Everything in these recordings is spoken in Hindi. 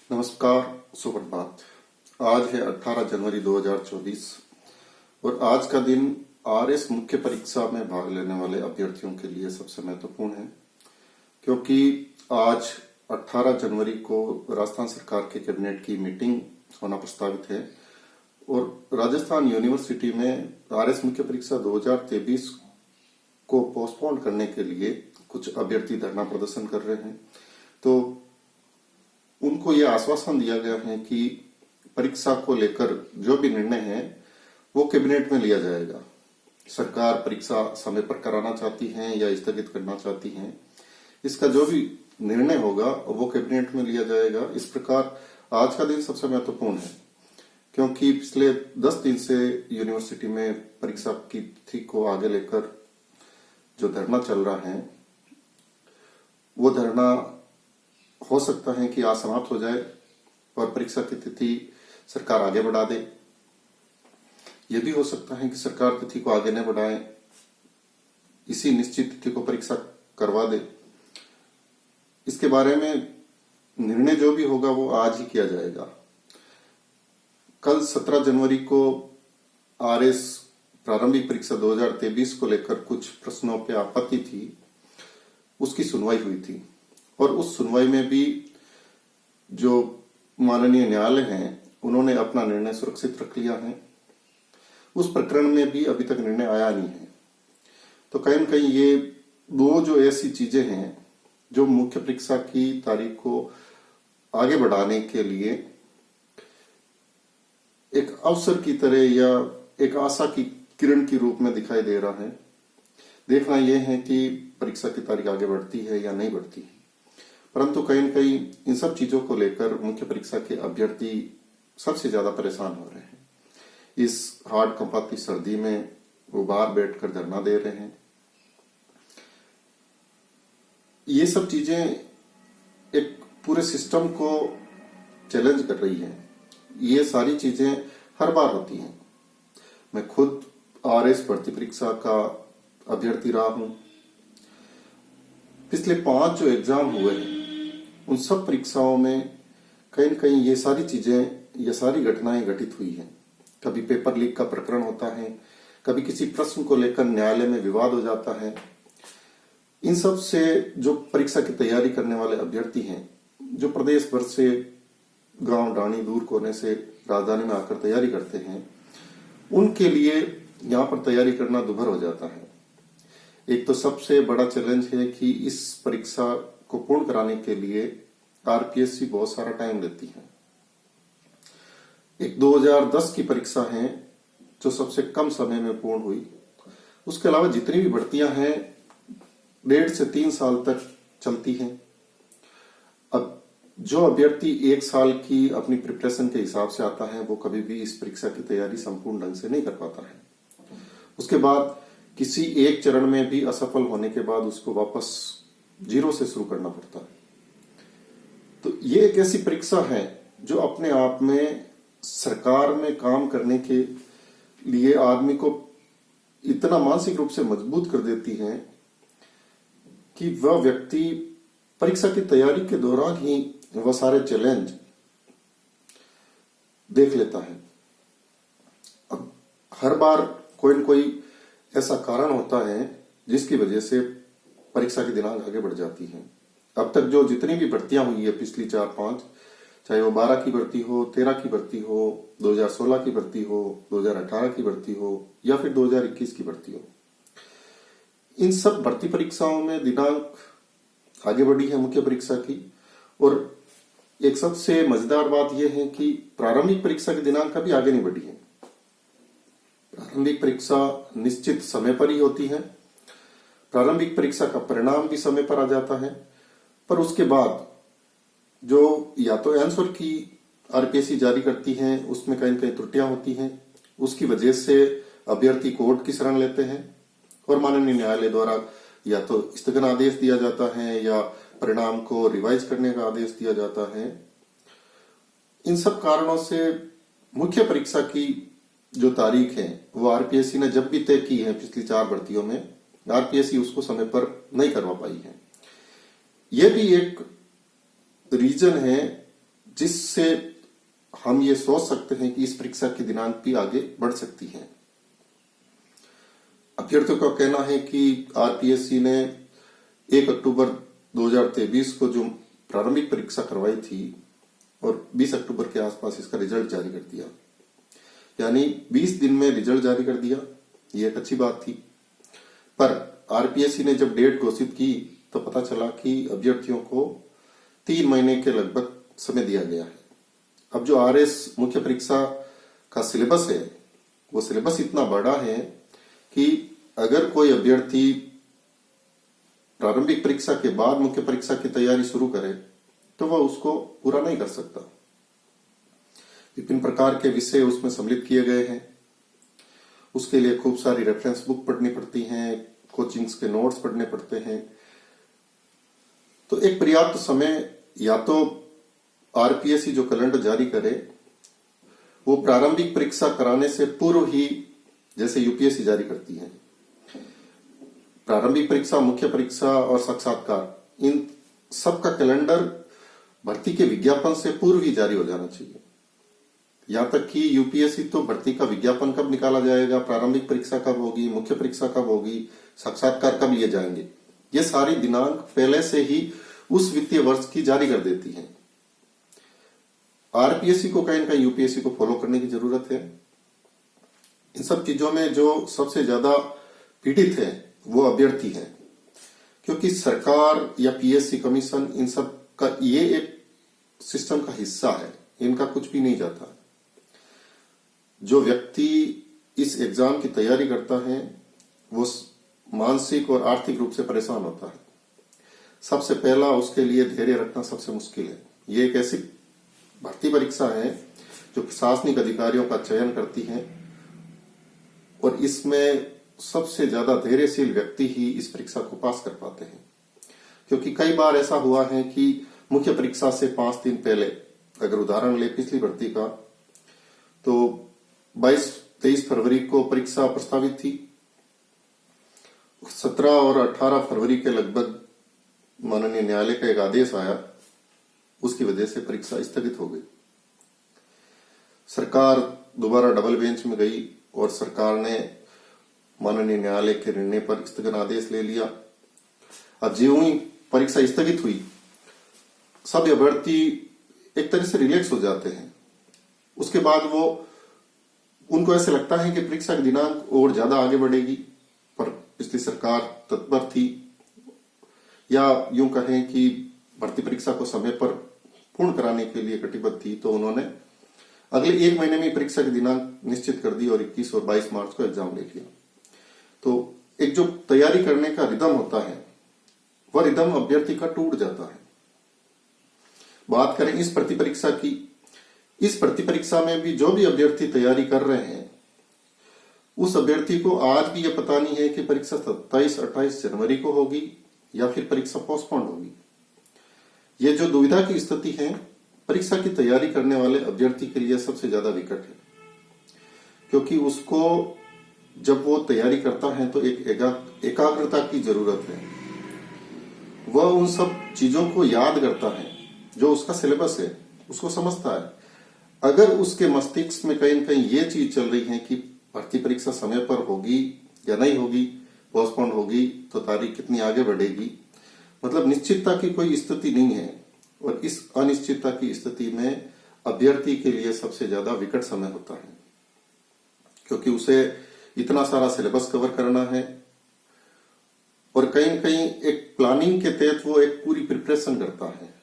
नमस्कार, सुप्रभात। आज है 18 जनवरी 2024 और आज का दिन आरएस मुख्य परीक्षा में भाग लेने वाले अभ्यर्थियों के लिए सबसे महत्वपूर्ण है, क्योंकि आज 18 जनवरी को राजस्थान सरकार के कैबिनेट की मीटिंग होना प्रस्तावित है और राजस्थान यूनिवर्सिटी में आरएस मुख्य परीक्षा 2023 को पोस्टपोन करने के लिए कुछ अभ्यर्थी धरना प्रदर्शन कर रहे हैं। तो उनको यह आश्वासन दिया गया है कि परीक्षा को लेकर जो भी निर्णय है वो कैबिनेट में लिया जाएगा। सरकार परीक्षा समय पर कराना चाहती है या स्थगित करना चाहती है, इसका जो भी निर्णय होगा वो कैबिनेट में लिया जाएगा। इस प्रकार आज का दिन सबसे महत्वपूर्ण है, क्योंकि पिछले 10 दिन से यूनिवर्सिटी में परीक्षा की तिथि को आगे लेकर जो धरना चल रहा है वो धरना हो सकता है कि आज समाप्त हो जाए और परीक्षा की तिथि सरकार आगे बढ़ा दे। यह भी हो सकता है कि सरकार तिथि को आगे न बढ़ाए, इसी निश्चित तिथि को परीक्षा करवा दे। इसके बारे में निर्णय जो भी होगा वो आज ही किया जाएगा। कल 17 जनवरी को आरएस प्रारंभिक परीक्षा 2023 को लेकर कुछ प्रश्नों पे आपत्ति थी, उसकी सुनवाई हुई थी और उस सुनवाई में भी जो माननीय न्यायालय हैं उन्होंने अपना निर्णय सुरक्षित रख लिया है। उस प्रकरण में भी अभी तक निर्णय आया नहीं है। तो कहीं न कहीं ये दो जो ऐसी चीजें हैं जो मुख्य परीक्षा की तारीख को आगे बढ़ाने के लिए एक अवसर की तरह या एक आशा की किरण के रूप में दिखाई दे रहा है। देखना यह है कि परीक्षा की तारीख आगे बढ़ती है या नहीं बढ़ती है। परंतु कहीं न कहीं इन सब चीजों को लेकर मुख्य परीक्षा के अभ्यर्थी सबसे ज्यादा परेशान हो रहे हैं। इस हार्ड कंपाती सर्दी में वो बाहर बैठकर धरना दे रहे हैं। ये सब चीजें एक पूरे सिस्टम को चैलेंज कर रही हैं। ये सारी चीजें हर बार होती हैं। मैं खुद आरएस भर्ती परीक्षा का अभ्यर्थी रहा हूं। पिछले 5 जो एग्जाम हुए हैं उन सब परीक्षाओं में कहीं न कहीं ये सारी चीजें, ये सारी घटनाएं घटित हुई हैं। कभी पेपर लीक का प्रकरण होता है, कभी किसी प्रश्न को लेकर न्यायालय में विवाद हो जाता है। इन सब से जो परीक्षा की तैयारी करने वाले अभ्यर्थी हैं, जो प्रदेश भर से गांव डाणी दूर कोने से राजधानी में आकर तैयारी करते हैं, उनके लिए यहाँ पर तैयारी करना दुभर हो जाता है। एक तो सबसे बड़ा चैलेंज है कि इस परीक्षा को पूर्ण कराने के लिए आरपीएससी बहुत सारा टाइम लेती है। एक 2010 की परीक्षा है जो सबसे कम समय में पूर्ण हुई। उसके अलावा जितनी भी भर्तियां हैं 1.5 से 3 साल तक चलती हैं। अब जो अभ्यर्थी 1 साल की अपनी प्रिपरेशन के हिसाब से आता है वो कभी भी इस परीक्षा की तैयारी संपूर्ण ढंग से नहीं कर पाता है। उसके बाद किसी एक चरण में भी असफल होने के बाद उसको वापस 0 से शुरू करना पड़ता है। तो ये एक ऐसी परीक्षा है जो अपने आप में सरकार में काम करने के लिए आदमी को इतना मानसिक रूप से मजबूत कर देती है कि वह व्यक्ति परीक्षा की तैयारी के दौरान ही वह सारे चैलेंज देख लेता है। अब हर बार कोई न कोई ऐसा कारण होता है जिसकी वजह से परीक्षा की दिनांक आगे बढ़ जाती है। अब तक जो जितनी भी भर्तियां हुई है पिछली 4-5, चाहे वो 12 की भर्ती हो, 13 की भर्ती हो, 2016 की भर्ती हो, 2018 की भर्ती हो या फिर 2021 की भर्ती हो, इन सब भर्ती परीक्षाओं में दिनांक आगे बढ़ी है मुख्य परीक्षा की। और एक सबसे मजेदार बात यह है कि प्रारंभिक परीक्षा की दिनांक कभी आगे नहीं बढ़ी है। प्रारंभिक परीक्षा निश्चित समय पर ही होती है। प्रारंभिक परीक्षा का परिणाम भी समय पर आ जाता है, पर उसके बाद जो या तो आंसर की आरपीएससी जारी करती है उसमें कहीं कहीं त्रुटियां होती हैं। उसकी वजह से अभ्यर्थी कोर्ट की शरण लेते हैं और माननीय न्यायालय द्वारा या तो स्थगन आदेश दिया जाता है या परिणाम को रिवाइज करने का आदेश दिया जाता है। इन सब कारणों से मुख्य परीक्षा की जो तारीख है वो आरपीएससी ने जब भी तय की है पिछली 4 भर्तियों में, आरपीएससी उसको समय पर नहीं करवा पाई है। यह भी एक रीजन है जिससे हम ये सोच सकते हैं कि इस परीक्षा की दिनांक भी आगे बढ़ सकती है। अभ्यर्थियों का कहना है कि आरपीएससी ने 1 अक्टूबर 2023 को जो प्रारंभिक परीक्षा करवाई थी और 20 अक्टूबर के आसपास इसका रिजल्ट जारी कर दिया, यानी 20 दिन में रिजल्ट जारी कर दिया। ये एक अच्छी बात थी। पर आरपीएससी ने जब डेट घोषित की तो पता चला कि अभ्यर्थियों को 3 महीने के लगभग समय दिया गया है। अब जो आरएस मुख्य परीक्षा का सिलेबस है, वो सिलेबस इतना बड़ा है कि अगर कोई अभ्यर्थी प्रारंभिक परीक्षा के बाद मुख्य परीक्षा की तैयारी शुरू करे तो वह उसको पूरा नहीं कर सकता। विभिन्न प्रकार के विषय उसमें सम्मिलित किए गए हैं। उसके लिए खूब सारी रेफरेंस बुक पढ़नी पड़ती हैं, कोचिंग्स के नोट्स पढ़ने पड़ते हैं। तो एक पर्याप्त समय या तो आरपीएससी जो कैलेंडर जारी करे वो प्रारंभिक परीक्षा कराने से पूर्व ही, जैसे यूपीएससी जारी करती है, प्रारंभिक परीक्षा, मुख्य परीक्षा और साक्षात्कार, इन सब का कैलेंडर भर्ती के विज्ञापन से पूर्व ही जारी हो जाना चाहिए। यहां तक कि यूपीएससी तो भर्ती का विज्ञापन कब निकाला जाएगा, प्रारंभिक परीक्षा कब होगी, मुख्य परीक्षा कब होगी, साक्षात्कार कब लिए जाएंगे, ये सारी दिनांक पहले से ही उस वित्तीय वर्ष की जारी कर देती है। आरपीएससी को कहीं ना कहीं यूपीएससी को फॉलो करने की जरूरत है। इन सब चीजों में जो सबसे ज्यादा पीड़ित है वो अभ्यर्थी है, क्योंकि सरकार या पीएससी कमीशन इन सब का ये एक सिस्टम का हिस्सा है, इनका कुछ भी नहीं जाता। जो व्यक्ति इस एग्जाम की तैयारी करता है वो मानसिक और आर्थिक रूप से परेशान होता है। सबसे पहला उसके लिए धैर्य रखना सबसे मुश्किल है। ये एक ऐसी भर्ती परीक्षा है जो प्रशासनिक अधिकारियों का चयन करती है और इसमें सबसे ज्यादा धैर्यशील व्यक्ति ही इस परीक्षा को पास कर पाते हैं। क्योंकि कई बार ऐसा हुआ है कि मुख्य परीक्षा से 5 दिन पहले, अगर उदाहरण ले पिछली भर्ती का, तो 22-23 फरवरी को परीक्षा प्रस्तावित थी। 17 और 18 फरवरी के लगभग माननीय न्यायालय का एक आदेश आया, उसकी वजह से परीक्षा स्थगित हो गई। सरकार दोबारा डबल बेंच में गई और सरकार ने माननीय न्यायालय के निर्णय पर स्थगन आदेश ले लिया। अब ज्यों ही परीक्षा स्थगित हुई, सब अभ्यर्थी एक तरह से रिलैक्स हो जाते हैं। उसके बाद उनको ऐसे लगता है कि परीक्षा की दिनांक और ज्यादा आगे बढ़ेगी, पर पिछली सरकार तत्पर थी, या यूं कहें कि भर्ती परीक्षा को समय पर पूर्ण कराने के लिए कटिबद्ध थी। तो उन्होंने अगले 1 महीने में परीक्षा की दिनांक निश्चित कर दी और 21 और 22 मार्च को एग्जाम ले लिया। तो एक जो तैयारी करने का रिदम होता है, वह रिदम अभ्यर्थी का टूट जाता है। बात करें इस भर्ती परीक्षा की, इस भर्ती परीक्षा में भी जो भी अभ्यर्थी तैयारी कर रहे हैं, उस अभ्यर्थी को आज भी यह पता नहीं है कि परीक्षा 27-28 जनवरी को होगी या फिर परीक्षा पोस्टपोन होगी। ये जो दुविधा की स्थिति है, परीक्षा की तैयारी करने वाले अभ्यर्थी के लिए सबसे ज्यादा विकट है, क्योंकि उसको जब वो तैयारी करता है तो एक एकाग्रता की जरूरत है। वह उन सब चीजों को याद करता है जो उसका सिलेबस है, उसको समझता है। अगर उसके मस्तिष्क में कहीं न कहीं ये चीज चल रही है कि भर्ती परीक्षा समय पर होगी या नहीं होगी, पोस्टपोन होगी तो तारीख कितनी आगे बढ़ेगी, मतलब निश्चितता की कोई स्थिति नहीं है। और इस अनिश्चितता की स्थिति में अभ्यर्थी के लिए सबसे ज्यादा विकट समय होता है, क्योंकि उसे इतना सारा सिलेबस कवर करना है और कहीं न कहीं एक प्लानिंग के तहत वो एक पूरी प्रिपरेशन करता है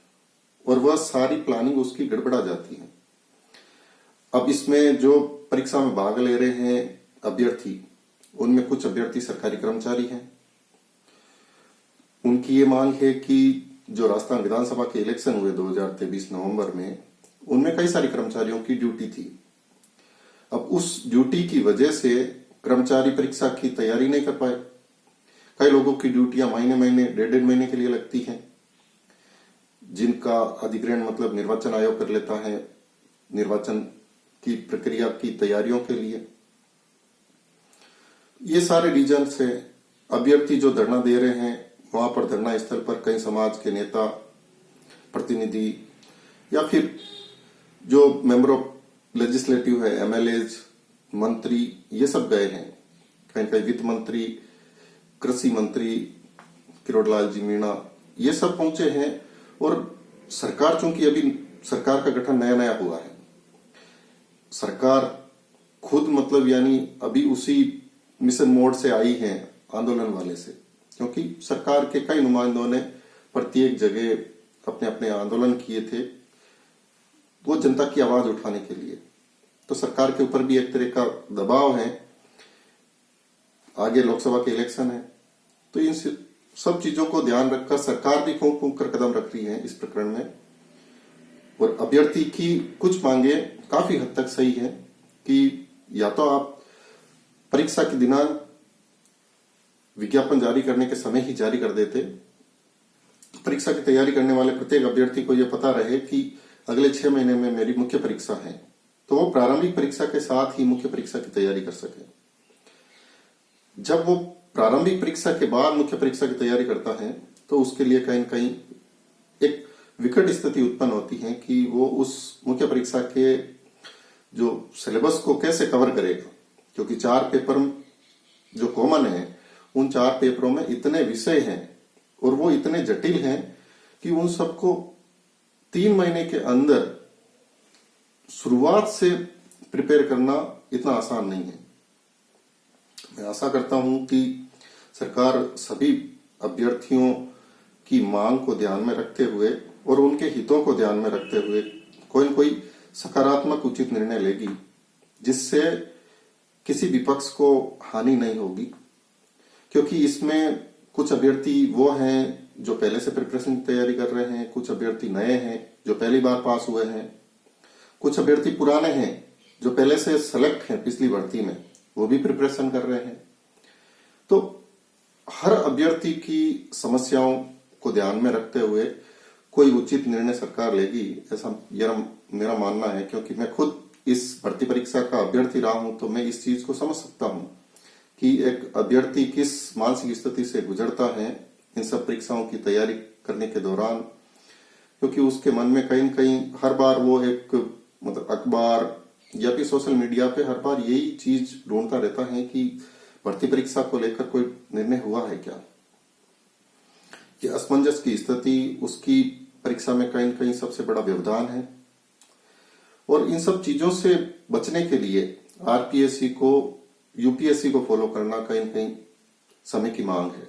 और वह सारी प्लानिंग उसकी गड़बड़ा जाती है। अब इसमें जो परीक्षा में भाग ले रहे हैं अभ्यर्थी, उनमें कुछ अभ्यर्थी सरकारी कर्मचारी हैं। उनकी ये मांग है कि जो राजस्थान विधानसभा के इलेक्शन हुए 2023 नवंबर में, उनमें कई सारे कर्मचारियों की ड्यूटी थी। अब उस ड्यूटी की वजह से कर्मचारी परीक्षा की तैयारी नहीं कर पाए। कई लोगों की ड्यूटियां महीने 1.5 महीने के लिए लगती हैं, जिनका अधिग्रहण मतलब निर्वाचन आयोग कर लेता है निर्वाचन की प्रक्रिया की तैयारियों के लिए। ये सारे रीजन से अभ्यर्थी जो धरना दे रहे हैं, वहां पर धरना स्थल पर कई समाज के नेता, प्रतिनिधि या फिर जो मेंबर ऑफ लेजिस्लेटिव है, एमएलएज, मंत्री, ये सब गए हैं। कहीं कहीं वित्त मंत्री, कृषि मंत्री किरोड़लाल जी मीणा, ये सब पहुंचे हैं। और सरकार, चूंकि अभी सरकार का गठन नया नया हुआ है, सरकार खुद मतलब यानी अभी उसी मिशन मोड से आई है आंदोलन वाले से, क्योंकि सरकार के कई नुमाइंदों ने प्रत्येक जगह अपने अपने आंदोलन किए थे वो जनता की आवाज उठाने के लिए। तो सरकार के ऊपर भी एक तरह का दबाव है, आगे लोकसभा के इलेक्शन है, तो इन सब चीजों को ध्यान रखकर सरकार भी फूंक फूंक कर कदम रख रही है इस प्रकरण में। और अभ्यर्थी की कुछ मांगे काफी हद तक सही है कि या तो आप परीक्षा के दिनांक विज्ञापन जारी करने के समय ही जारी कर देते, परीक्षा की तैयारी करने वाले प्रत्येक अभ्यर्थी को यह पता रहे कि अगले 6 महीने में मेरी मुख्य परीक्षा है, तो वो प्रारंभिक परीक्षा के साथ ही मुख्य परीक्षा की तैयारी कर सके। जब वो प्रारंभिक परीक्षा के बाद मुख्य परीक्षा की तैयारी करता है तो उसके लिए कहीं न कहीं एक विकट स्थिति उत्पन्न होती है कि वो उस मुख्य परीक्षा के जो सिलेबस को कैसे कवर करेगा, क्योंकि 4 पेपर जो कॉमन है उन 4 पेपरों में इतने विषय हैं और वो इतने जटिल हैं कि उन सबको 3 महीने के अंदर शुरुआत से प्रिपेयर करना इतना आसान नहीं है। मैं आशा करता हूं कि सरकार सभी अभ्यर्थियों की मांग को ध्यान में रखते हुए और उनके हितों को ध्यान में रखते हुए कोई न कोई सकारात्मक उचित निर्णय लेगी, जिससे किसी विपक्ष को हानि नहीं होगी। क्योंकि इसमें कुछ अभ्यर्थी वो हैं जो पहले से प्रिपरेशन की तैयारी कर रहे हैं, कुछ अभ्यर्थी नए हैं जो पहली बार पास हुए हैं, कुछ अभ्यर्थी पुराने हैं जो पहले से सेलेक्ट हैं पिछली भर्ती में, वो भी प्रिपरेशन कर रहे हैं। तो हर अभ्यर्थी की समस्याओं को ध्यान में रखते हुए कोई उचित निर्णय सरकार लेगी, ऐसा मेरा मानना है। क्योंकि मैं खुद इस भर्ती परीक्षा का अभ्यर्थी रहा हूं, तो मैं इस चीज को समझ सकता हूं कि एक अभ्यर्थी किस मानसिक स्थिति से गुजरता है इन सब परीक्षाओं की तैयारी करने के दौरान। क्योंकि उसके मन में कहीं न कहीं हर बार वो एक मतलब अखबार या फिर सोशल मीडिया पे हर बार यही चीज ढूंढता रहता है कि भर्ती परीक्षा को लेकर कोई निर्णय हुआ है क्या। ये असमंजस की स्थिति उसकी परीक्षा में कहीं न कहीं सबसे बड़ा व्यवधान है। और इन सब चीजों से बचने के लिए आरपीएससी को यूपीएससी को फॉलो करना कहीं न कहीं समय की मांग है।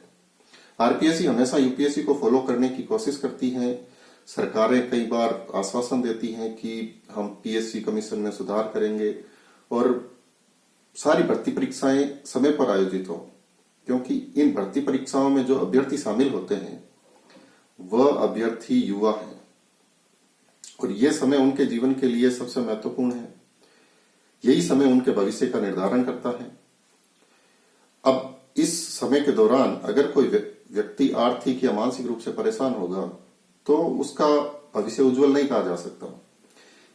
आरपीएससी हमेशा यूपीएससी को फॉलो करने की कोशिश करती है। सरकारें कई बार आश्वासन देती हैं कि हम पीएससी कमीशन में सुधार करेंगे और सारी भर्ती परीक्षाएं समय पर आयोजित हो, क्योंकि इन भर्ती परीक्षाओं में जो अभ्यर्थी शामिल होते हैं वह अभ्यर्थी युवा है और यह समय उनके जीवन के लिए सबसे महत्वपूर्ण है। यही समय उनके भविष्य का निर्धारण करता है। अब इस समय के दौरान अगर कोई व्यक्ति आर्थिक या मानसिक रूप से परेशान होगा तो उसका भविष्य उज्जवल नहीं कहा जा सकता।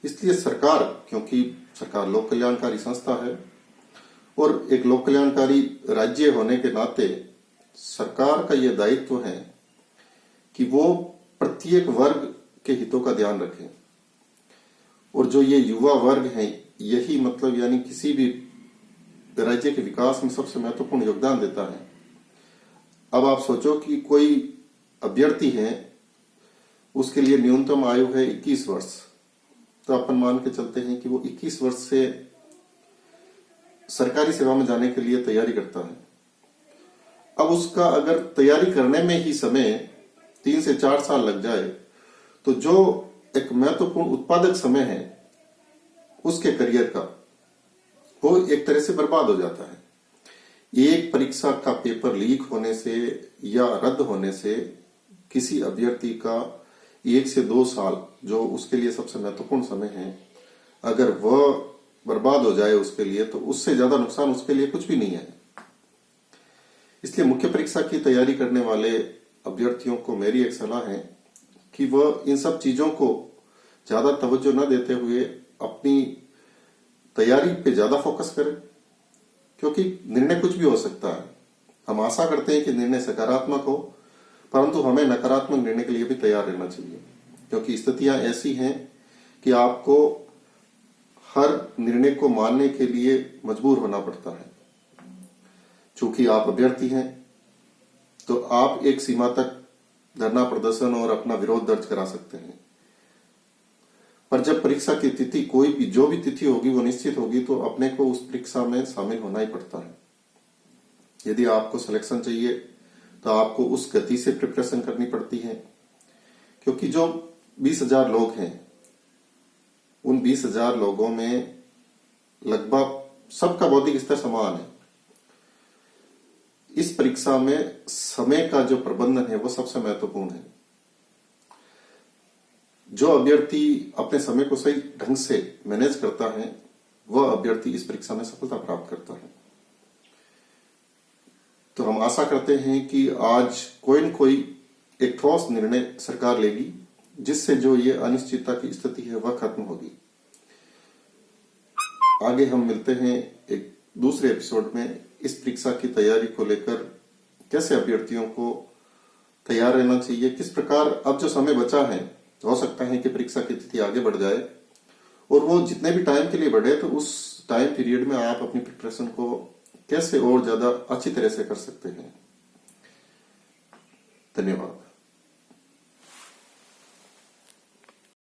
इसलिए सरकार, क्योंकि सरकार लोक कल्याणकारी संस्था है और एक लोक कल्याणकारी राज्य होने के नाते सरकार का यह दायित्व है कि वो प्रत्येक वर्ग के हितों का ध्यान रखे। और जो ये युवा वर्ग है, यही मतलब यानी किसी भी राज्य के विकास में सबसे महत्वपूर्ण योगदान देता है। अब आप सोचो कि कोई अभ्यर्थी है, उसके लिए न्यूनतम आयु है 21 वर्ष, तो अपन मान के चलते हैं कि वो 21 वर्ष से सरकारी सेवा में जाने के लिए तैयारी करता है। अब उसका अगर तैयारी करने में ही समय 3 से 4 साल लग जाए तो जो एक महत्वपूर्ण उत्पादक समय है उसके करियर का, वो एक तरह से बर्बाद हो जाता है। एक परीक्षा का पेपर लीक होने से या रद्द होने से किसी अभ्यर्थी का 1 से 2 साल, जो उसके लिए सबसे महत्वपूर्ण समय है, अगर वह बर्बाद हो जाए उसके लिए, तो उससे ज्यादा नुकसान उसके लिए कुछ भी नहीं है। इसलिए मुख्य परीक्षा की तैयारी करने वाले अभ्यर्थियों को मेरी एक सलाह है कि वह इन सब चीजों को ज्यादा तवज्जो न देते हुए अपनी तैयारी पे ज्यादा फोकस करें, क्योंकि निर्णय कुछ भी हो सकता है। हम आशा करते हैं कि निर्णय सकारात्मक हो, परंतु हमें नकारात्मक निर्णय के लिए भी तैयार रहना चाहिए, क्योंकि स्थितियां ऐसी हैं कि आपको हर निर्णय को मानने के लिए मजबूर होना पड़ता है। चूंकि आप अभ्यर्थी हैं तो आप एक सीमा तक धरना प्रदर्शन और अपना विरोध दर्ज करा सकते हैं, पर जब परीक्षा की तिथि कोई भी जो भी तिथि होगी वो निश्चित होगी तो अपने को उस परीक्षा में शामिल होना ही पड़ता है। यदि आपको सिलेक्शन चाहिए तो आपको उस गति से प्रिपरेशन करनी पड़ती है, क्योंकि जो 20,000 लोग हैं उन 20,000 लोगों में लगभग सबका बौद्धिक स्तर समान है। इस परीक्षा में समय का जो प्रबंधन है वो सबसे महत्वपूर्ण है। जो अभ्यर्थी अपने समय को सही ढंग से मैनेज करता है वह अभ्यर्थी इस परीक्षा में सफलता प्राप्त करता है। तो हम आशा करते हैं कि आज कोई न कोई एक ठोस निर्णय सरकार लेगी जिससे जो ये अनिश्चितता की स्थिति है वह खत्म होगी। आगे हम मिलते हैं एक दूसरे एपिसोड में इस परीक्षा की तैयारी को लेकर, कैसे अभ्यर्थियों को तैयार रहना चाहिए, किस प्रकार अब जो समय बचा है हो सकता है कि परीक्षा की तिथि आगे बढ़ जाए और वो जितने भी टाइम के लिए बढ़े तो उस टाइम पीरियड में आप अपनी प्रिपरेशन को कैसे और ज्यादा अच्छी तरह से कर सकते हैं। धन्यवाद।